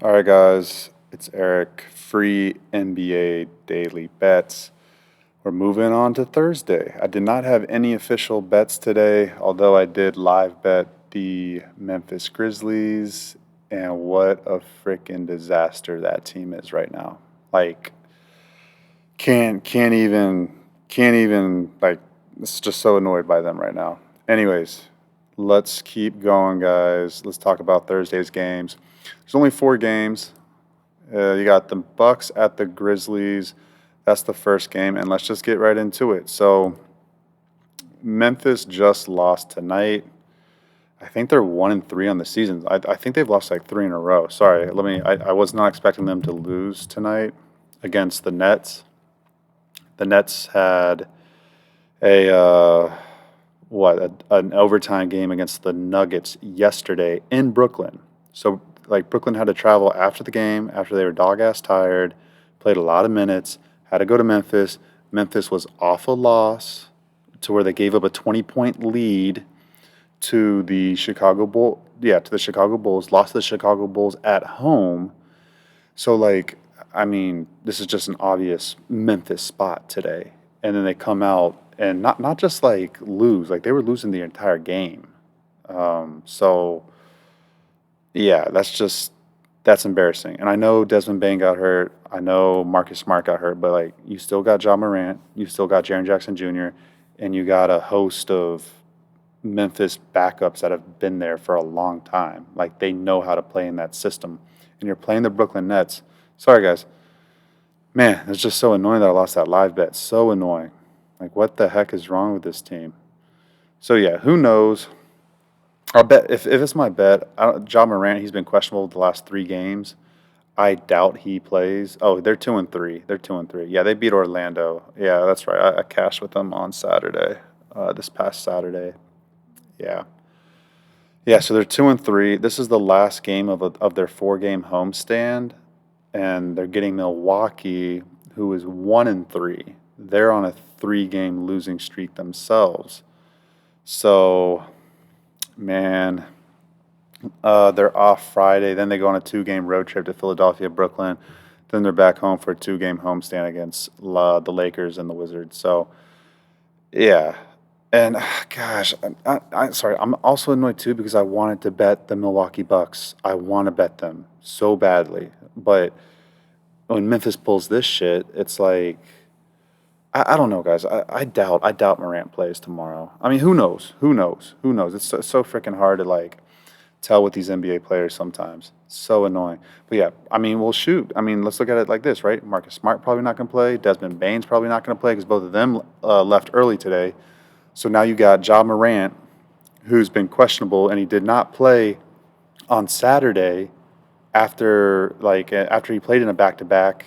All right, guys, it's Eric. Free NBA daily bets. We're moving on to Thursday. I did not have any official bets today, although I did live bet the Memphis Grizzlies, and what a freaking disaster that team is right now. Like, can't even like. It's just so annoyed by them right now. Anyways, let's keep going, guys. Let's talk about Thursday's games. There's only 4 games. You got the Bucks at the Grizzlies. That's the first game, and let's just get right into it. So Memphis just lost tonight. I think they're 1-3 on the season. I think they've lost like 3 in a row. Sorry, let me. I was not expecting them to lose tonight against the Nets. The Nets had a an overtime game against the Nuggets yesterday in Brooklyn. So like Brooklyn had to travel after the game, after they were dog ass tired, played a lot of minutes, had to go to Memphis. Memphis was off a loss to where they gave up a 20-point lead to the Chicago Bull. Yeah, to the Chicago Bulls. Lost to the Chicago Bulls at home. So like, I mean, this is just an obvious Memphis spot today. And then they come out and not just like lose, like they were losing the entire game. So yeah, that's embarrassing. And I know Desmond Bain got hurt. I know Marcus Smart got hurt, but like you still got Ja Morant, you still got Jaren Jackson Jr., and you got a host of Memphis backups that have been there for a long time. Like they know how to play in that system. And you're playing the Brooklyn Nets. Sorry guys. Man, it's just so annoying that I lost that live bet. So annoying. Like what the heck is wrong with this team? So yeah, who knows? I'll bet if it's my bet, Ja Morant, he's been questionable the last 3 games. I doubt he plays. Oh, they're 2-3. They're 2-3. Yeah, they beat Orlando. Yeah, that's right. I cashed with them on Saturday, this past Saturday. Yeah, yeah. So they're 2-3. This is the last game of their 4 game homestand, and they're getting Milwaukee, who is 1-3. They're on a 3 game losing streak themselves. So, man, they're off Friday. Then they go on a 2 game road trip to Philadelphia, Brooklyn. Then they're back home for a 2 game homestand against the Lakers and the Wizards. So, yeah. And gosh, sorry. I'm also annoyed too because I wanted to bet the Milwaukee Bucks. I want to bet them so badly. But when Memphis pulls this shit, it's like, I don't know, guys. I doubt Morant plays tomorrow. I mean, who knows? Who knows? Who knows? It's so freaking hard to like tell with these NBA players sometimes. So annoying. But yeah, I mean, well, shoot. I mean, let's look at it like this, right? Marcus Smart probably not going to play. Desmond Bain's probably not going to play because both of them left early today. So now you got Ja Morant, who's been questionable, and he did not play on Saturday after he played in a back to back.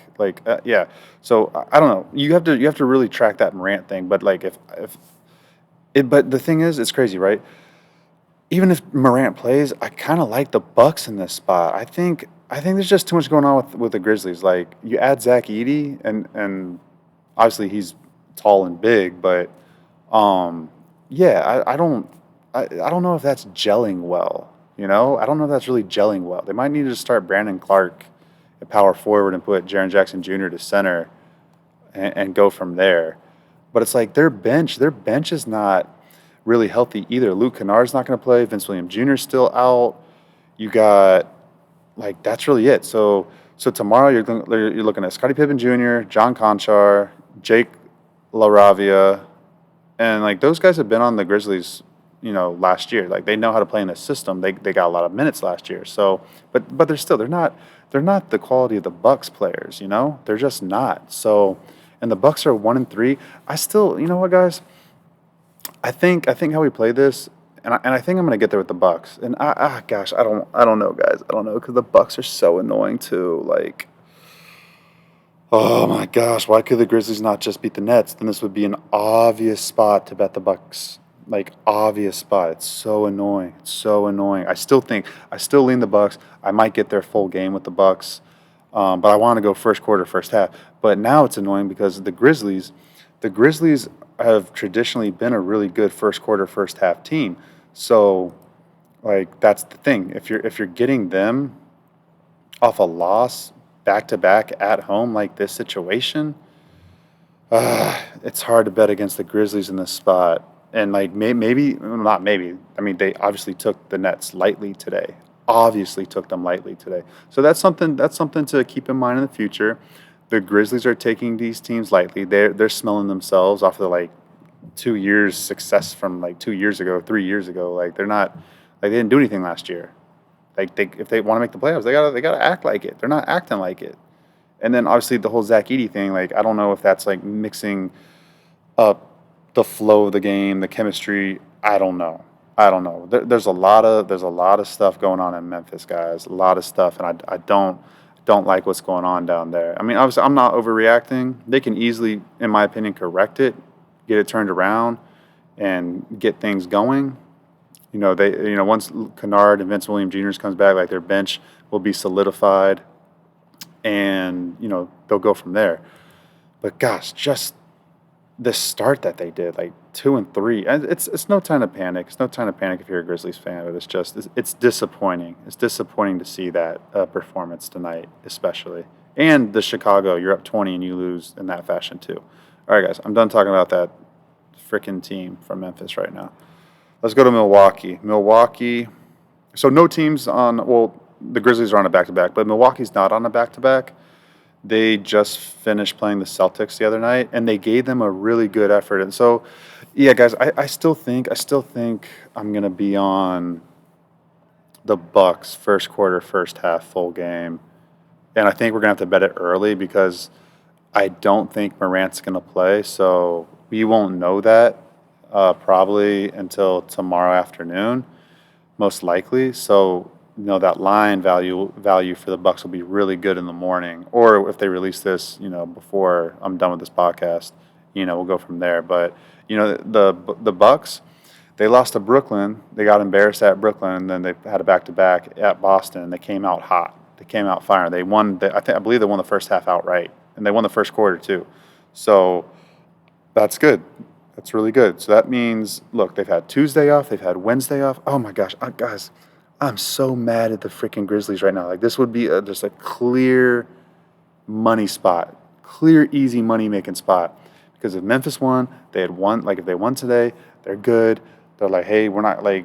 Yeah. So I don't know. You have to really track that Morant thing. But like if it, but the thing is, it's crazy, right? Even if Morant plays, I kind of like the Bucks in this spot. I think there's just too much going on with the Grizzlies. Like you add Zach Edey, and obviously he's tall and big, but yeah, I don't know if that's gelling well. I don't know if that's really gelling well. They might need to start Brandon Clark at power forward and put Jaren Jackson Jr. to center and go from there. But it's like their bench is not really healthy either. Luke Kennard's not going to play. Vince Williams Jr. is still out. You got like that's really it. So tomorrow you're looking at Scottie Pippen Jr., John Conchar, Jake LaRavia, and like those guys have been on the Grizzlies, last year. Like they know how to play in the system. They got a lot of minutes last year. So, but they're not the quality of the Bucks players. They're just not. So, and the Bucks are 1-3. I still, you know what, guys? I think how we play this, and I think I'm gonna get there with the Bucks. And gosh, I don't know, guys. I don't know because the Bucks are so annoying too. Like, oh my gosh, why could the Grizzlies not just beat the Nets? Then this would be an obvious spot to bet the Bucks. Like obvious spot. It's so annoying. It's so annoying. I still lean the Bucks. I might get their full game with the Bucks, but I want to go first quarter, first half. But now it's annoying because the Grizzlies have traditionally been a really good first quarter, first half team. So like that's the thing. If you're getting them, off a loss back to back at home like this situation. It's hard to bet against the Grizzlies in this spot. And like maybe not maybe. I mean, they obviously took the Nets lightly today. Obviously took them lightly today. So that's something to keep in mind in the future. The Grizzlies are taking these teams lightly. They're smelling themselves off the like 2 years success from like 2 years ago, 3 years ago. Like they're not like they didn't do anything last year. Like if they want to make the playoffs, they gotta act like it. They're not acting like it. And then obviously the whole Zach Edey thing, like I don't know if that's like mixing up the flow of the game, the chemistry. I don't know. I don't know. There's a lot of stuff going on in Memphis, guys. A lot of stuff, and I don't like what's going on down there. I mean, obviously I'm not overreacting. They can easily, in my opinion, correct it, get it turned around, and get things going. Once Kennard and Vince Williams Jr. comes back, like their bench will be solidified, and they'll go from there. But gosh, just the start that they did, like 2-3, and it's no time to panic. It's no time to panic if you're a Grizzlies fan, but it's disappointing. It's disappointing to see that performance tonight, especially. And the Chicago, you're up 20 and you lose in that fashion too. All right, guys, I'm done talking about that freaking team from Memphis right now. Let's go to Milwaukee. Milwaukee. So no teams on. Well, the Grizzlies are on a back-to-back, but Milwaukee's not on a back-to-back. They just finished playing the Celtics the other night, and they gave them a really good effort. And so, yeah, guys, I still think I'm gonna be on the Bucks first quarter, first half, full game, and I think we're gonna have to bet it early because I don't think Morant's gonna play. So we won't know that probably until tomorrow afternoon, most likely. So that line value for the Bucks will be really good in the morning. Or if they release this, before I'm done with this podcast, we'll go from there. But the Bucks, they lost to Brooklyn. They got embarrassed at Brooklyn, and then they had a back-to-back at Boston. They came out hot. They came out firing. They won. I believe they won the first half outright, and they won the first quarter too. So that's good. That's really good. So that means, look, they've had Tuesday off. They've had Wednesday off. Oh my gosh, guys, I'm so mad at the freaking Grizzlies right now. Like this would be just a clear money spot, clear easy money making spot. Because if Memphis won, they had won. Like if they won today, they're good. They're like, hey, we're not like,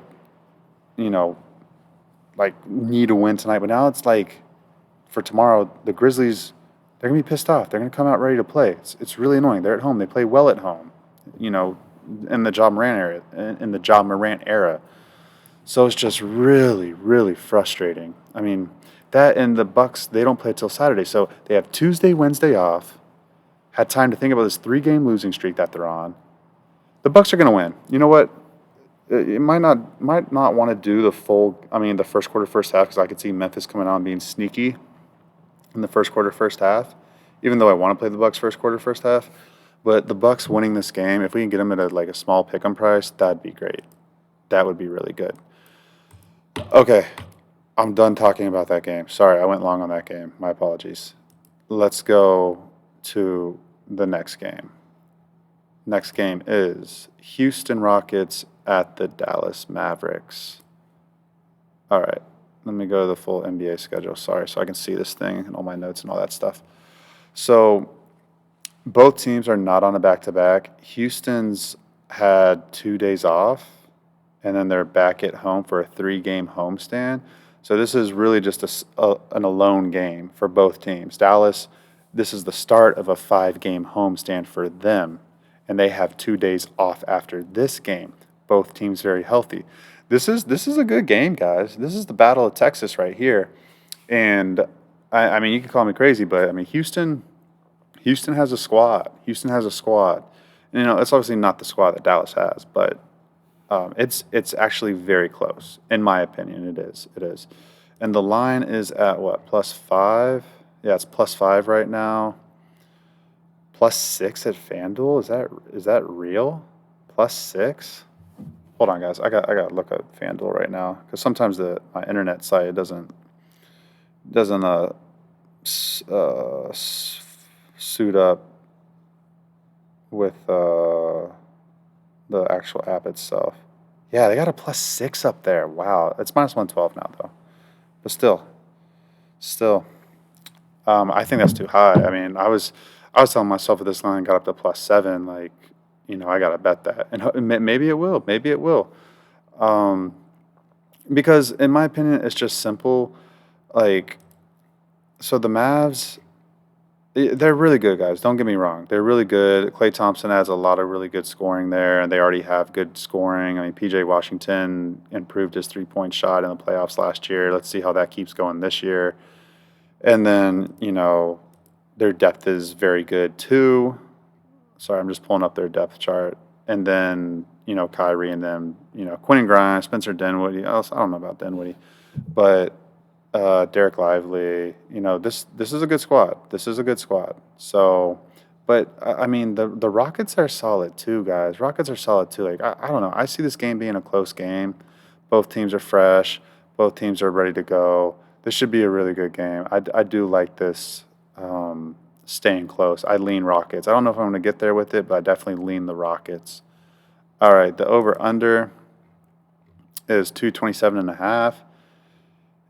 you know, like need to win tonight. But now it's like, for tomorrow, the Grizzlies, they're gonna be pissed off. They're gonna come out ready to play. It's really annoying. They're at home. They play well at home. You know, in the Ja Morant era. So it's just really, really frustrating. I mean, that and the Bucks, they don't play till Saturday. So they have Tuesday, Wednesday off. Had time to think about this 3-game losing streak that they're on. The Bucks are going to win. You know what? It might not want to do the first quarter, first half, because I could see Memphis coming out and being sneaky in the first quarter, first half. Even though I want to play the Bucks first quarter, first half, but the Bucks winning this game, if we can get them at a small pick'em price, that'd be great. That would be really good. Okay, I'm done talking about that game. Sorry, I went long on that game. My apologies. Let's go to the next game. Next game is Houston Rockets at the Dallas Mavericks. All right, let me go to the full NBA schedule. Sorry, so I can see this thing and all my notes and all that stuff. So both teams are not on a back-to-back. Houston's had 2 days off, and then they're back at home for a 3-game homestand. So this is really just an alone game for both teams. Dallas, this is the start of a 5-game homestand for them, and they have 2 days off after this game. Both teams very healthy. This is a good game, guys. This is the Battle of Texas right here. And I mean, you can call me crazy, but I mean, Houston has a squad. Houston has a squad. And, it's obviously not the squad that Dallas has, but it's actually very close, in my opinion. It is. It is. And the line is at what, +5? Yeah, it's +5 right now. +6 at FanDuel. Is that real? +6? Hold on, guys. I got to look at FanDuel right now, because sometimes my internet site doesn't suit up with the actual app itself. Yeah, they got a +6 up there. Wow, it's -112 now though, but still, Still, I think that's too high. I mean, I was telling myself if this line got up to +7, like, I gotta bet that, and maybe it will, maybe it will. Um, because in my opinion, it's just simple. Like, so the Mavs, they're really good, guys. Don't get me wrong. They're really good. Klay Thompson has a lot of really good scoring there, and they already have good scoring. I mean, PJ Washington improved his 3-point shot in the playoffs last year. Let's see how that keeps going this year. And then, their depth is very good too. Sorry, I'm just pulling up their depth chart. And then, Kyrie and then, Quentin Grimes, Spencer Dinwiddie. I don't know about Dinwiddie, but Derek Lively. This is a good squad. This is a good squad. So, but I mean, the Rockets are solid too, guys. Rockets are solid too. Like I don't know. I see this game being a close game. Both teams are fresh. Both teams are ready to go. This should be a really good game. I do like this staying close. I lean Rockets. I don't know if I'm going to get there with it, but I definitely lean the Rockets. All right, the over under is 227 and a half.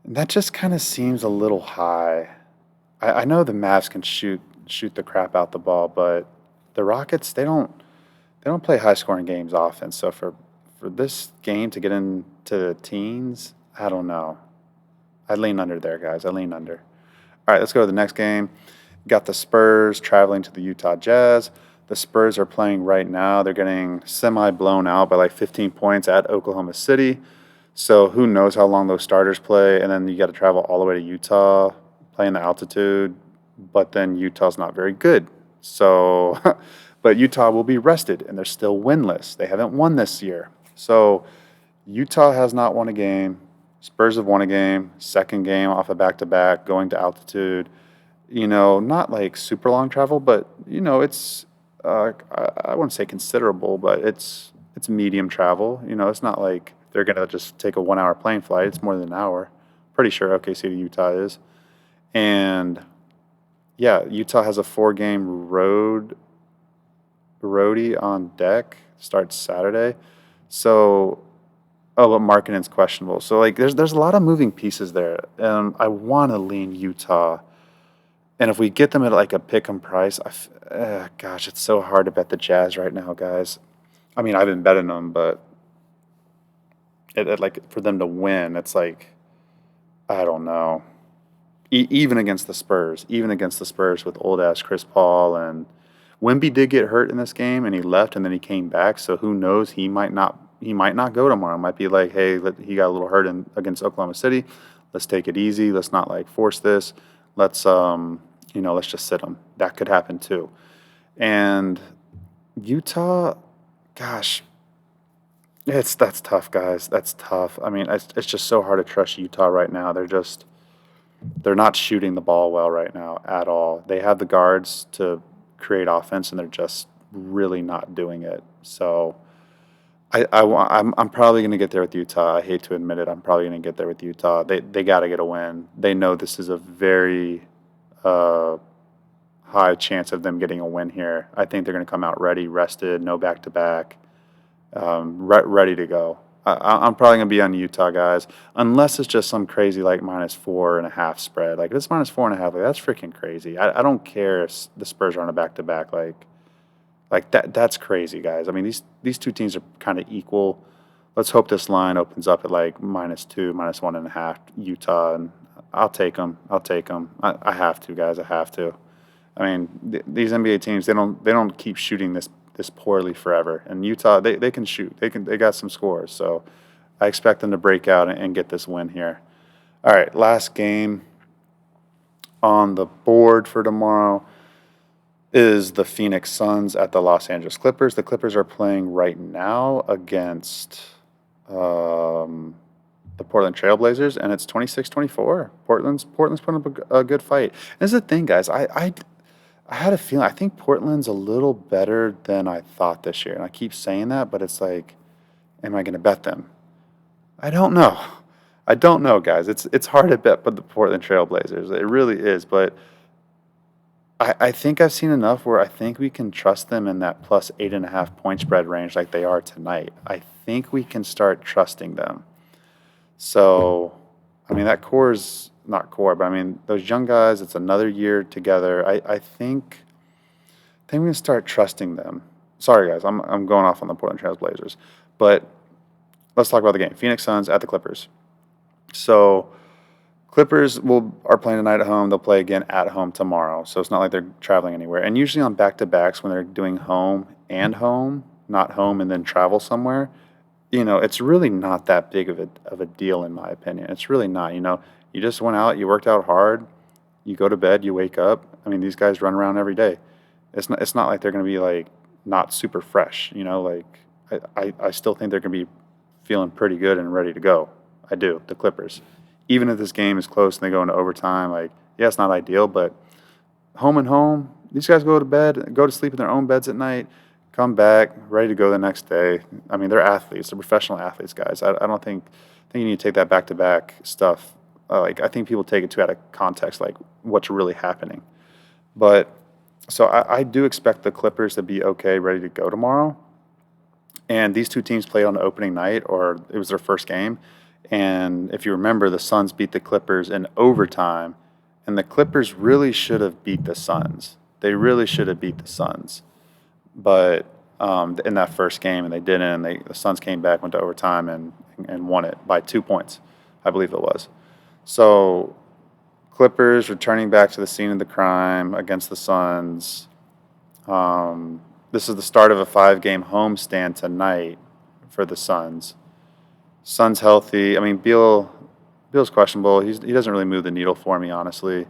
That just kind of seems a little high. I know the Mavs can shoot the crap out the ball, but the Rockets they don't play high scoring games often. So for this game to get into the teens, I don't know. I lean under there, guys. I lean under. All right, let's go to the next game. Got the Spurs traveling to the Utah Jazz. The Spurs are playing right now. They're getting semi blown out by like 15 points at Oklahoma City. So who knows how long those starters play, and then you got to travel all the way to Utah, play in the altitude, but then Utah's not very good. So, but Utah will be rested, and they're still winless. They haven't won this year. So Utah has not won a game. Spurs have won a game, second game off a back-to-back, going to altitude. Not like super long travel, but it's I wouldn't say considerable, but it's medium travel. It's not like they're gonna just take a 1 hour plane flight. It's more than an hour. Pretty sure OKC to Utah is. And yeah, Utah has a 4-game roadie on deck. Starts Saturday. So but Markkanen's questionable. So like there's a lot of moving pieces there. And I want to lean Utah. And if we get them at like a pick 'em price, gosh, it's so hard to bet the Jazz right now, guys. I mean, I've been betting them, but like for them to win, it's like I don't know. Even against the Spurs with old ass Chris Paul and Wemby did get hurt in this game and he left and then he came back. So who knows? He might not go tomorrow. It might be like, hey, he got a little hurt against Oklahoma City. Let's take it easy. Let's not like force this. Let's just sit him. That could happen too. And Utah, gosh, that's tough, guys. That's tough. I mean, it's just so hard to trust Utah right now. They're not shooting the ball well right now at all. They have the guards to create offense, and they're just really not doing it. So I'm probably going to get there with Utah. I hate to admit it. I'm probably going to get there with Utah. They got to get a win. They know this is a very high chance of them getting a win here. I think they're going to come out ready, rested, no back to back, ready to go. I'm probably going to be on Utah, guys, unless it's just some crazy like -4.5 spread. Like if it's -4.5, like that's freaking crazy. I don't care if the Spurs are on a back to back. Like that's crazy, guys. I mean these two teams are kind of equal. Let's hope this line opens up at like -2, -1.5 Utah, and I'll take them. I'll take them. I have to, guys. I have to. I mean these NBA teams they don't keep shooting this poorly forever. And Utah they can shoot. They got some scores. So I expect them to break out and get this win here. All right, last game on the board for tomorrow is the Phoenix Suns at the Los Angeles Clippers. The Clippers are playing right now against the Portland Trailblazers, and it's 26-24. Portland's putting up a good fight. And this is the thing, guys. I had a feeling. I think Portland's a little better than I thought this year, and I keep saying that, but it's like, am I going to bet them? I don't know. I don't know, guys. It's hard to bet, but the Portland Trailblazers, it really is. But I think I've seen enough where I think we can trust them in that plus 8.5 point spread range like they are tonight. I think we can start trusting them. So, I mean, that core's not core, but I mean those young guys. It's another year together. I think we can start trusting them. Sorry guys, I'm going off on the Portland Trail Blazers, but let's talk about the game. Phoenix Suns at the Clippers. So Clippers are playing tonight at home. They'll play again at home tomorrow. So it's not like they're traveling anywhere. And usually on back-to-backs when they're doing home and home, not home and then travel somewhere, it's really not that big of a deal in my opinion. It's really not. You just went out, you worked out hard, you go to bed, you wake up. I mean, these guys run around every day. It's not like they're going to be like not super fresh. Like I still think they're going to be feeling pretty good and ready to go. I do. The Clippers. Even if this game is close and they go into overtime, like, yeah, it's not ideal, but home and home, these guys go to bed, go to sleep in their own beds at night, come back, ready to go the next day. I mean, they're athletes. They're professional athletes, guys. I don't think you need to take that back-to-back stuff. I think people take it too out of context, like what's really happening. But so I do expect the Clippers to be okay, ready to go tomorrow. And these two teams played on the opening night, or it was their first game. And if you remember, the Suns beat the Clippers in overtime, and the Clippers really should have beat the Suns. They really should have beat the Suns, but in that first game, and they didn't. And the Suns came back, went to overtime, and won it by 2 points, I believe it was. So Clippers returning back to the scene of the crime against the Suns. This is the start of a 5-game homestand tonight for the Suns. Suns healthy. I mean, Beal's questionable. He doesn't really move the needle for me, honestly.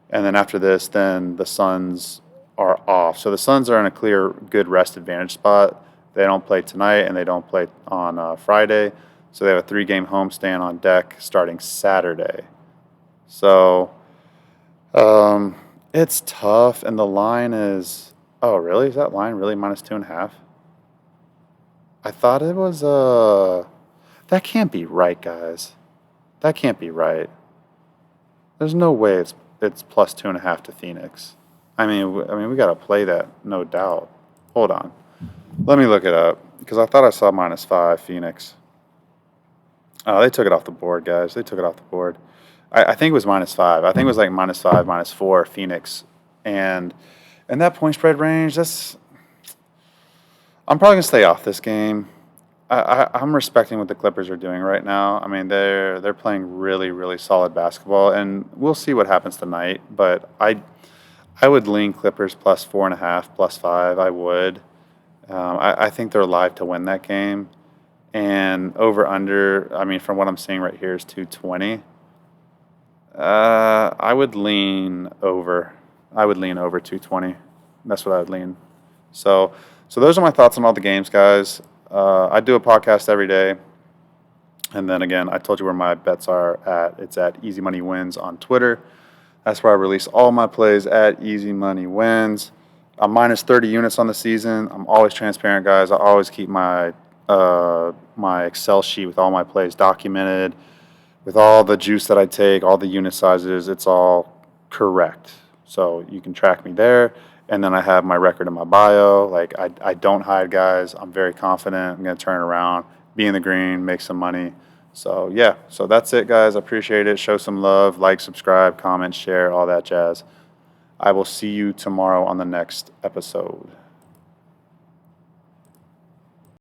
And then after this, then the Suns are off. So the Suns are in a clear good rest advantage spot. They don't play tonight, and they don't play on Friday. So they have a 3-game homestand on deck starting Saturday. So it's tough, and the line is – oh, really? Is that line really -2.5? I thought it was that can't be right, guys. That can't be right. There's no way it's +2.5 to Phoenix. I mean, we got to play that, no doubt. Hold on. Let me look it up, because I thought I saw -5 Phoenix. Oh, they took it off the board, guys. They took it off the board. I think it was -5. I think it was like -5, -4 Phoenix. And in that point spread range, I'm probably going to stay off this game. I'm respecting what the Clippers are doing right now. I mean, they're playing really, really solid basketball, and we'll see what happens tonight. But I would lean Clippers +4.5, +5. I would. I think they're live to win that game. And over/under, I mean, from what I'm seeing right here is 220. I would lean over. I would lean over 220. That's what I would lean. So those are my thoughts on all the games, guys. I do a podcast every day. And then again, I told you where my bets are at. It's at Easy Money Wins on Twitter. That's where I release all my plays at Easy Money Wins. I'm -30 units on the season. I'm always transparent, guys. I always keep my Excel sheet with all my plays documented, with all the juice that I take, all the unit sizes. It's all correct. So you can track me there. And then I have my record in my bio. Like, I don't hide, guys. I'm very confident. I'm going to turn it around, be in the green, make some money. So, yeah. So that's it, guys. I appreciate it. Show some love. Like, subscribe, comment, share, all that jazz. I will see you tomorrow on the next episode.